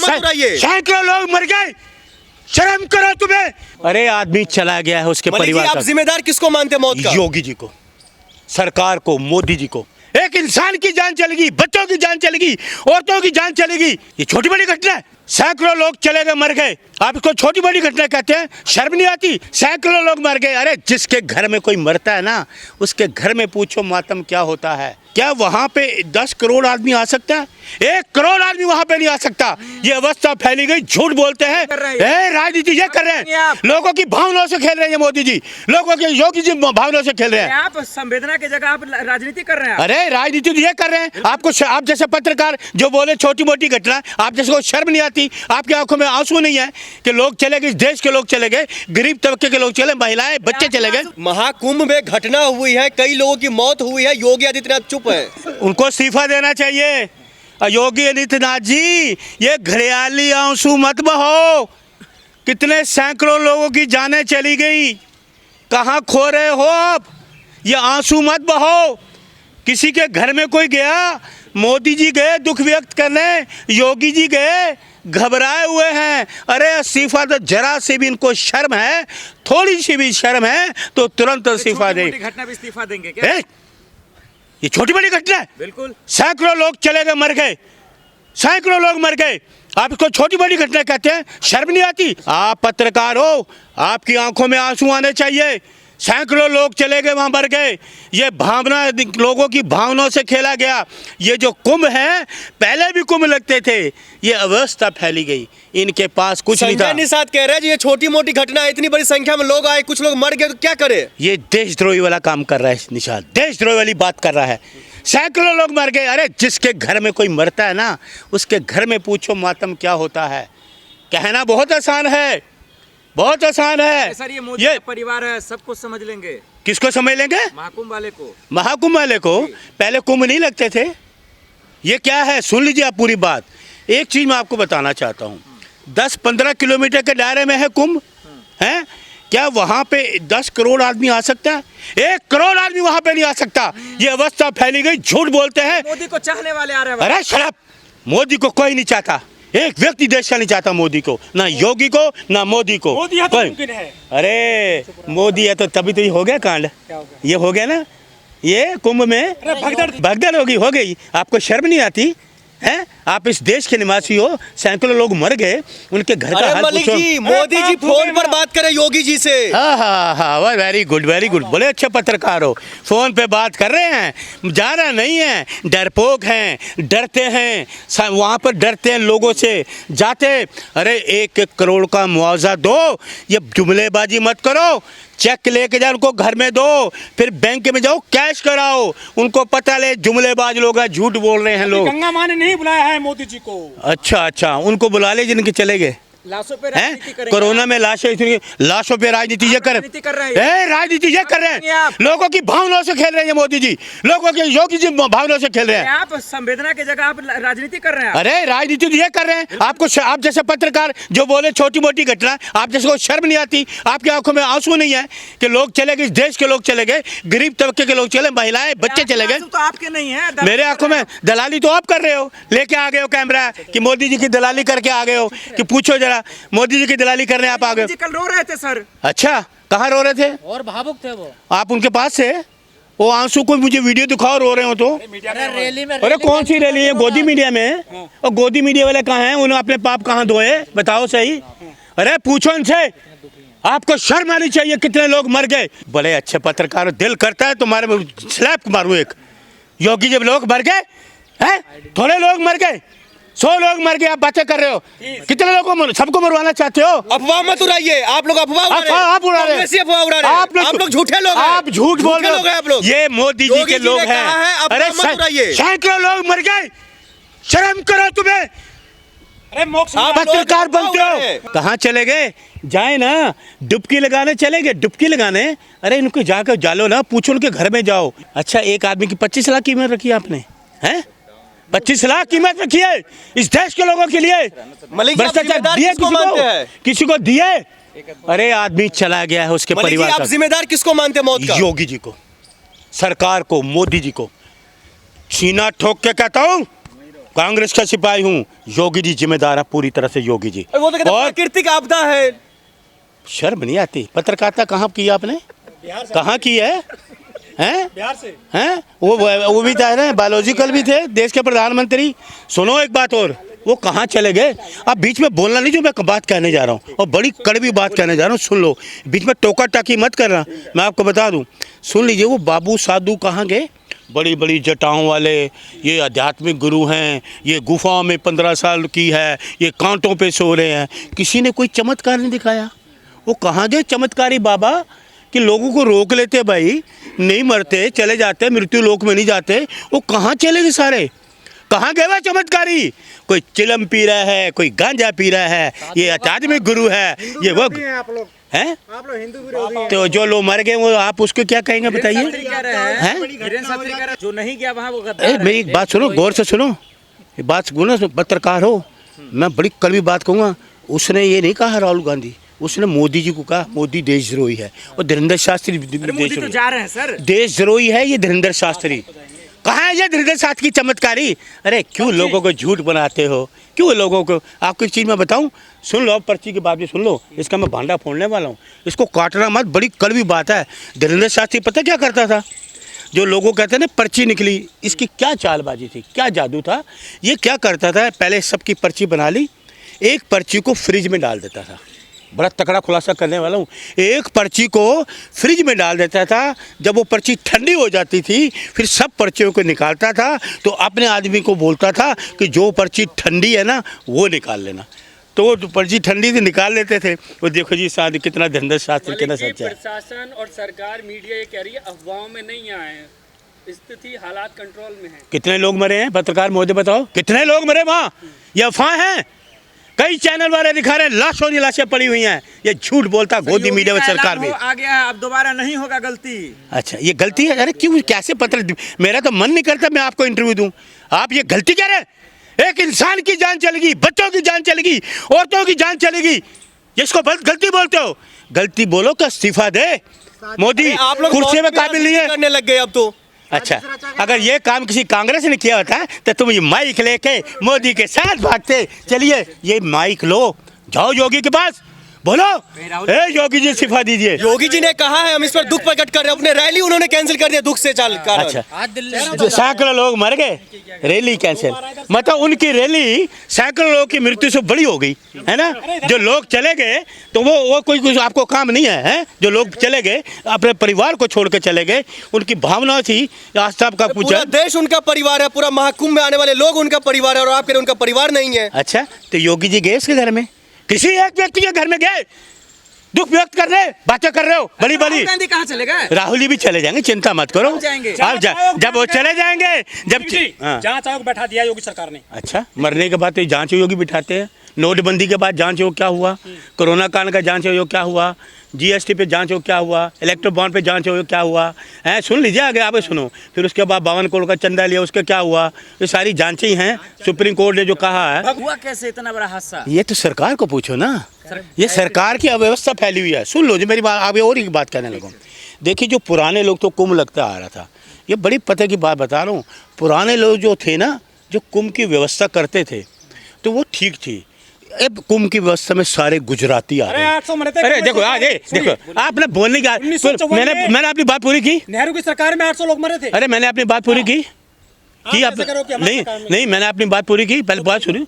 सैकड़ों लोग मर गए, शर्म करो तुम्हें। अरे आदमी चला गया है, उसके परिवार आप जिम्मेदार किसको मानते हैं मौत का? योगी जी को, सरकार को, मोदी जी को। एक इंसान की जान चलेगी, बच्चों की जान चलेगी, औरतों की जान चलेगी, ये छोटी बड़ी घटना है। सैकड़ों लोग चले गए, मर गए, आप इसको छोटी बड़ी घटना कहते हैं? शर्म नहीं आती? सैकड़ों लोग मर गए। अरे जिसके घर में कोई मरता है ना, उसके घर में पूछो मातम क्या होता है। क्या वहां पे 10 करोड़ आदमी आ सकता है? 1 करोड़ आदमी वहां पे नहीं आ सकता। ये अवस्था फैली गई, झूठ बोलते हैं, राजनीति ये कर रहे हैं, लोगों की भावनाओं से खेल रहे हैं। मोदी जी लोगों के, योगी जी भावनाओं से खेल रहे हैं। आप संवेदना की जगह आप राजनीति कर रहे हैं। अरे राजनीति ये कर रहे हैं। आपको, आप जैसे पत्रकार जो बोले छोटी मोटी घटना, आप जैसे को शर्म नहीं आती? आपकी आंखों में आंसू नहीं है कि लोग चले गए, देश के लोग चले गए, गरीब तबके के लोग चले, महिलाएं बच्चे चले गए। महाकुंभ में घटना हुई है, कई लोगों की मौत हुई है, योगी आदित्यनाथ चुप है। उनको इस्तीफा देना चाहिए। योगी आदित्यनाथ जी, ये घड़ियाली आंसू मत बहो। कितने सैकड़ों लोगों की जानें चली गई, कहाँ खो रहे हो आप? ये आंसू मत बहो। किसी के घर में कोई गया, मोदी जी गए दुख व्यक्त करने, योगी जी गए घबराए हुए हैं। अरे इस्तीफा तो जरा से भी इनको शर्म है, थोड़ी सी भी शर्म है तो तुरंत इस्तीफा दे। घटना भी इस्तीफा देंगे क्या? ये छोटी बड़ी घटना है। बिल्कुल। सैकड़ों लोग चले गए, मर गए, सैकड़ों लोग मर गए, आप इसको छोटी बड़ी घटना कहते हैं? शर्म नहीं आती? आप पत्रकार हो, आपकी आंखों में आंसू आने चाहिए। सैकड़ों लोग चले गए, वहां मर गए। ये भावना, लोगों की भावनाओं से खेला गया। ये जो कुंभ है, पहले भी कुंभ लगते थे, ये अवस्था फैली गई, इनके पास कुछ नहीं था। संजय निषाद कह रहे हैं ये छोटी मोटी घटना है, इतनी बड़ी संख्या में लोग आए, कुछ लोग मर गए, तो क्या करे? ये देशद्रोही वाला काम कर रहा है निषाद, देशद्रोही वाली बात कर रहा है। सैकड़ों लोग मर गए। अरे जिसके घर में कोई मरता है ना, उसके घर में पूछो मातम क्या होता है। कहना बहुत आसान है, बहुत आसान है। सर ये मोदी का परिवार है, सब कुछ समझ लेंगे। किसको समझ लेंगे? महाकुंभ वाले को। महाकुंभ वाले को? पहले कुंभ नहीं लगते थे। ये क्या है, सुन लीजिए आप पूरी बात। एक चीज मैं आपको बताना चाहता हूँ, 10-15 किलोमीटर के दायरे में है कुंभ, है क्या? वहां पे 10 करोड़ आदमी आ सकता है? 1 करोड़ आदमी वहां पे नहीं आ सकता। ये अवस्था फैली गई, झूठ बोलते हैं। मोदी को चाहने वाले आ रहे हैं। अरे शराब, मोदी को कोई नहीं चाहता, एक व्यक्ति देश का नहीं चाहता मोदी को, ना योगी को, ना मोदी को। मोदी है तो मुमकिन है। अरे मोदी है तो तभी तो ये हो गया कांड, ये हो गया ना, ये कुंभ में भगदड़ होगी, हो गई। आपको शर्म नहीं आती है? आप इस देश के निवासी हो, सैकड़ों लोग मर गए, उनके घर का हाल पूछो। मोदी जी फोन पर बात करें योगी जी से। हाँ, वेरी गुड, वेरी गुड। बोले अच्छे पत्रकार हो, फोन पे बात कर रहे हैं, जाना नहीं है, डरपोक हैं, डरते हैं, वहाँ पर डरते हैं लोगों से, जाते। अरे 1 करोड़ का मुआवजा दो, ये जुमलेबाजी मत करो। चेक लेके जाओ, उनको घर में दो, फिर बैंक में जाओ कैश कराओ। उनको पता ले जुमलेबाज लोग हैं, झूठ बोल रहे हैं लोग। गंगा माँ ने नहीं बुलाया है मोदी जी को। अच्छा, उनको बुला ले जिनके चले गए। लाशों पे राजनीति करेंगे। कोरोना में लाशों पे राजनीति ये कर रहे हैं, राजनीति ये कर रहे हैं, लोगों की भावनाओं से खेल रहे हैं। मोदी जी लोगों के, योगी जी भावनाओं से खेल रहे हैं। आप संवेदना की जगह आप राजनीति कर रहे हैं। अरे राजनीति ये कर रहे हैं। आपको, आप जैसे पत्रकार जो बोले छोटी मोटी घटना, आप जैसे को शर्म नहीं आती? आपकी आंखों में आंसू नहीं है कि लोग चले गए, देश के लोग चले गए, गरीब तबके के लोग चले, महिलाएं बच्चे चले गए। तो आपके नहीं है, मेरे आंखों में दलाली तो आप कर रहे हो, लेके आ गए हो कैमरा कि मोदी जी की दलाली करके आ गए हो, कि पूछो जरा मोदी जी की दलाली करने आप आ गए। कल रो रहे थे सर। अच्छा, कहाँ रो रहे थे? और भावुक थे वो। आप उनके पास से वो आंसू को मुझे वीडियो दिखाओ, रो रहे हो तो। रैली में। अरे कौन सी रैली है? गोदी मीडिया में। और गोदी मीडिया वाले कहाँ हैं? उन्होंने अपने पाप कहाँ धोए, बताओ सही। अरे पूछो इनसे, आपको शर्म आनी चाहिए। कितने लोग मर गए। बड़े अच्छे पत्रकार, दिल करता है तुम्हारे स्लैप मारू एक। योगी जब लोग मर गए हैं, थोड़े लोग मर गए, 100 लोग मर गए, आप बातें कर रहे हो। कितने लोगों को, सबको मरवाना चाहते हो? अफवाह मत उड़ाइए, आप लोग अफवाह उड़ा रहे हैं। आप उड़ा रहे हैं, अफवाह उड़ा रहे हैं। आप लोग झूठे लोग हैं, आप झूठ बोल रहे हो। आप लोग, ये मोदी जी के लोग हैं। अरे सैकड़ों लोग मर गए, शर्म करो तुम्हें। अरे मोक्ष पत्रकार बनते हो, कहाँ चले गए? जाए ना, डुबकी लगाने चले गए, डुबकी लगाने। अरे इनको जाकर जालो ना, पूछो उनके घर में जाओ। अच्छा, एक आदमी की 25 लाख कीमत रखी आपने, हैं? 25 लाख कीमत रखी है इस देश के लोगों के लिए। भ्रष्टाचार दिए किसी को दिए? अरे आदमी चला गया है, उसके परिवार का। आप जिम्मेदार किसको मानते हैं मौत का? योगी जी को, सरकार को, मोदी जी को। सीना ठोक के कहता हूँ, कांग्रेस का सिपाही हूँ, योगी जी जिम्मेदार है पूरी तरह से, योगी जी। वो तो कहते हैं और प्राकृतिक आपदा है। शर्म नहीं आती? पत्रकारिता कहाँ की आपने, कहाँ की है? हैं? बिहार से हैं? वो भी था ना, बायोलॉजिकल भी थे, देश के प्रधानमंत्री। सुनो एक बात और, वो कहाँ चले गए? आप बीच में बोलना नहीं, जो मैं बात कहने जा रहा हूँ, और बड़ी कड़वी बात कहने जा रहा हूँ, सुन लो। बीच में टोका टाकी मत करना, मैं आपको बता दूँ। सुन लीजिए, वो बाबू साधु कहाँ गए? बड़ी बड़ी जटाओं वाले, ये आध्यात्मिक गुरु हैं, ये गुफाओं में 15 साल की है, ये कांटों पे सो रहे हैं। किसी ने कोई चमत्कार नहीं दिखाया। वो कहाँ गए चमत्कारी बाबा कि लोगों को रोक लेते, भाई नहीं मरते, चले जाते, मृत्यु लोक में नहीं जाते। वो कहाँ चले गए सारे? कहाँ गए वह चमत्कारी? कोई चिलम पी रहा है, कोई गांजा पी रहा है, ये आध्यात्मिक गुरु है, ये वो हैं। आप लोग हिंदू विरोधी हैं। तो जो लोग मर गए वो आप उसको क्या कहेंगे बताइए? हैं जो नहीं गया वहाँ वो गद्दार ए, है। मेरी एक बात सुनो, गौर से सुनो, ये बात सुनो, पत्रकार हो, मैं बड़ी कड़वी बात कहूँगा। उसने ये नहीं कहा राहुल गांधी, उसने मोदी जी को कहा मोदी देशद्रोही है, और धीरेन्द्र शास्त्री मोदी तो देशद्रोही, जा रहे हैं सर। देशद्रोही है ये धीरेन्द्र शास्त्री। कहाँ है ये धीरेन्द्र शास्त्री की चमत्कारी? अरे क्यों लोगों को झूठ बनाते हो? क्यों लोगों को? आपको एक चीज़ मैं बताऊँ, सुन लो, पर्ची की बात भी सुन लो, इसका मैं भांडा फोड़ने वाला हूँ, इसको काटना मत, बड़ी कड़वी बात है। धीरेन्द्र शास्त्री पता क्या करता था? जो लोगों कहते हैं ना पर्ची निकली, इसकी क्या चालबाजी थी, क्या जादू था? ये क्या करता था, पहले सबकी पर्ची बना ली, एक पर्ची को फ्रिज में डाल देता था। बड़ा तकड़ा खुलासा करने वाला हूँ। एक पर्ची को फ्रिज में डाल देता था, जब वो पर्ची ठंडी हो जाती थी फिर सब पर्चियों को निकालता था, तो अपने आदमी को बोलता था कि जो पर्ची ठंडी है ना वो निकाल लेना। तो वो पर्ची ठंडी से निकाल लेते थे। वो देखो जी साथ कितना धीरेन्द्र शास्त्री कितना सच्चा है। प्रशासन और सरकार मीडिया ये कह रही है अफवाहों में नहीं आए हैं, स्थिति हालात कंट्रोल में है। कितने लोग मरे हैं? पत्रकार महोदय बताओ, कितने लोग मरे वहाँ? ये अफवाह है? कई चैनल वाले दिखा रहे हैं, लाशों की लाशें पड़ी हुई हैं। ये झूठ बोलता गोदी मीडिया में सरकार में। आ गया है, अब दोबारा नहीं होगा गलती। अच्छा, ये गलती है? अरे क्यों, कैसे पत्र? मेरा तो मन नहीं करता मैं आपको इंटरव्यू दूं। आप ये गलती कह रहे हैं? एक इंसान की जान चलेगी, बच्चों की जान चलेगी, औरतों की जान चलेगी, जिसको गलती बोलते हो? गलती बोलो का इस्तीफा दे मोदी, आप लोग कुर्सी में काबिल नहीं है। करने लग गए अब तो। अच्छा, अगर ये काम किसी कांग्रेस ने किया होता तो तुम ये माइक लेके मोदी के साथ भागते। चलिए ये माइक लो, जाओ योगी के पास, बोलो ए योगी जी इस्तीफा दीजिए। योगी जी ने कहा है हम इस पर दुख प्रकट कर रहे हैं, अपने रैली उन्होंने कैंसिल कर दिया दुख से चाल कारण। अच्छा, आज दिल्ली में जो सैकड़ों लोग मर गए, रैली कैंसिल, मतलब उनकी रैली सैकड़ों लोगों की मृत्यु से बड़ी हो गई है ना। जो लोग चले गए तो वो कोई कुछ आपको काम नहीं है? जो लोग चले गए अपने परिवार को छोड़ के चले गए, उनकी भावना थी। आज साहब का पूछा, पूरा देश उनका परिवार है, पूरा महाकुंभ में आने वाले लोग उनका परिवार है, और आप कह रहे हैं उनका परिवार नहीं है। अच्छा, तो योगी जी गए उसके घर में? किसी एक व्यक्ति के घर में गए दुख व्यक्त कर रहे, बातें कर रहे हो बड़ी बड़ी? राहुल गांधी कहाँ चले गए? राहुल जी भी चले जाएंगे, चिंता मत करो। जाएंगे। आप जब वो चले जाएंगे, जब हाँ। जांच आयोग बैठा दिया योगी सरकार ने। अच्छा, मरने के बाद तो जांच आयोग बिठाते हैं। नोटबंदी के बाद जांच आयोग क्या हुआ? कोरोना काल का जांच आयोग क्या हुआ? जीएसटी पे जांच आयोग क्या हुआ? इलेक्ट्रो बॉन्ड पे जांच आयोग क्या हुआ है? सुन लीजिए आगे, आप सुनो। फिर उसके बाद 52 करोड़ का चंदा लिया, उसका क्या हुआ? ये सारी जांचें ही हैं। सुप्रीम कोर्ट ने जो कहा है, हुआ कैसे इतना बड़ा हादसा? ये तो सरकार को पूछो ना। ये सरकार की अव्यवस्था फैली हुई है। सुन लो जो मेरी बात, आगे और एक बात कहने लगूँ। देखिए, जो पुराने लोग तो कुंभ लगता आ रहा था, ये बड़ी पते की बात बता रहा हूँ। पुराने लोग जो थे ना, जो कुंभ की व्यवस्था करते थे, तो वो ठीक थी। अब कुंभ की व्यवस्था में सारे गुजराती आ रहे हैं। अरे देखो आज देखो, आपने बोलने का, मैंने अपनी बात पूरी की। नेहरू की सरकार में 800 लोग मरे थे। अरे मैंने अपनी बात पूरी की आप नहीं, मैंने अपनी बात पूरी की, पहले बात सुनी।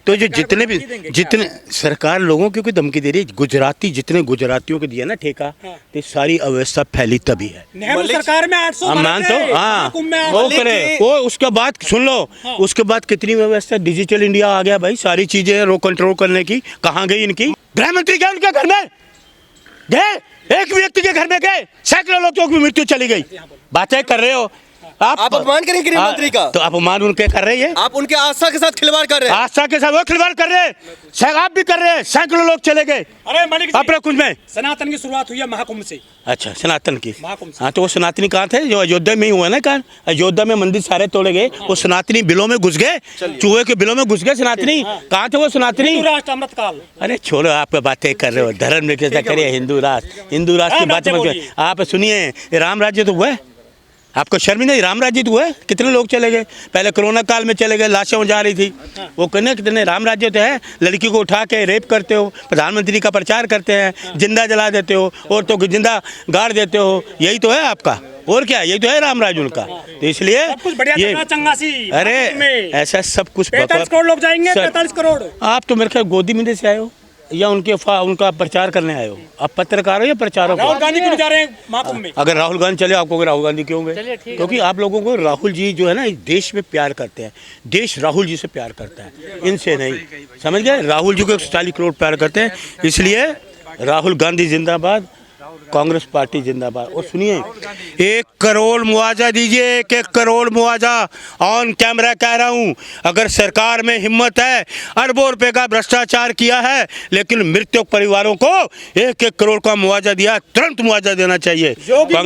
तो जो जितने सरकार लोगों की कोई धमकी दे रही है, गुजराती जितने गुजरातियों को दिया ना ठेका, तो सारी अव्यवस्था फैली तभी है। नेहरू सरकार में 800 हम मानते हो, हाँ वो करे वो। उसके बाद सुन लो, उसके बाद कितनी व्यवस्था, डिजिटल इंडिया आ गया भाई, सारी चीजें रो कंट्रोल करने की। कहाँ गई इनकी? गृह मंत्री गए उनके घर में, गए एक व्यक्ति के घर में गए, सैकड़ों लोगों की मृत्यु चली गई। बातें कर रहे हो आप अपमान करेंगे गृह मंत्री का। तो अपमान उनके कर रही है, आप उनके आस्था के साथ खिलवाड़ कर रहे हैं। आस्था के साथ वो खिलवाड़ कर रहे हैं, आप भी कर रहे हैं। सैकड़ों लोग चले गए अरे मलिक अपने कुंभ में। सनातन की शुरुआत हुई है महाकुंभ से। अच्छा, सनातन की। महाकुंभ से। हाँ, तो वो सनातनी कहाँ थे? जो अयोध्या में ही हुआ ना, कहाँ अयोध्या में मंदिर सारे तोड़े गए, वो सनातनी बिलों में घुस गए, चूहे के बिलों में घुस गए सनातनी। कहाँ थे वो सनातनी? राष्ट्र अमृतकाल। अरे छोड़ो, आप बातें कर रहे हो, धर्म में कैसा करिए, हिंदू राष्ट्र की बात मत। आप सुनिए, राम राज्य तो हुआ है, आपको शर्म नहीं? राम राज्य तो है, कितने लोग चले गए, पहले कोरोना काल में चले गए, लाशें जा रही थी, वो कितने राम राज्य तो है। लड़की को उठा के रेप करते हो, प्रधानमंत्री का प्रचार करते हैं, जिंदा जला देते हो, औरतों को जिंदा गाड़ देते हो, यही तो है आपका। और क्या, यही तो है राम राज्य उनका। तो इसलिए कुछ बढ़िया ये चंगा चंगासी अरे ऐसा सब कुछ 45 करोड़ लोग जाएंगे, 45 करोड़। आप तो मेरे ख्याल गोदी मीडिया से आए हो या उनका प्रचार करने आए हो? आप पत्रकार हो या प्रचारक हो? राहुल गांधी क्यों जा रहे हैं महाकुंभ में? अगर राहुल गांधी चले, आपको राहुल गांधी क्यों गए? क्योंकि आप लोगों को राहुल जी जो है ना, देश में प्यार करते हैं, देश राहुल जी से प्यार करता है, इनसे नहीं, समझ गए? राहुल जी को 140 करोड़ प्यार करते हैं, इसलिए राहुल गांधी जिंदाबाद, कांग्रेस पार्टी जिंदाबाद। और सुनिए, 1 करोड़ मुआवजा दीजिए, 1 करोड़ मुआवजा, ऑन कैमरा कह रहा हूं। अगर सरकार में हिम्मत है, अरबों रुपए का भ्रष्टाचार किया है, लेकिन मृतक परिवारों को 1 करोड़ का मुआवजा दिया, तुरंत मुआवजा देना चाहिए।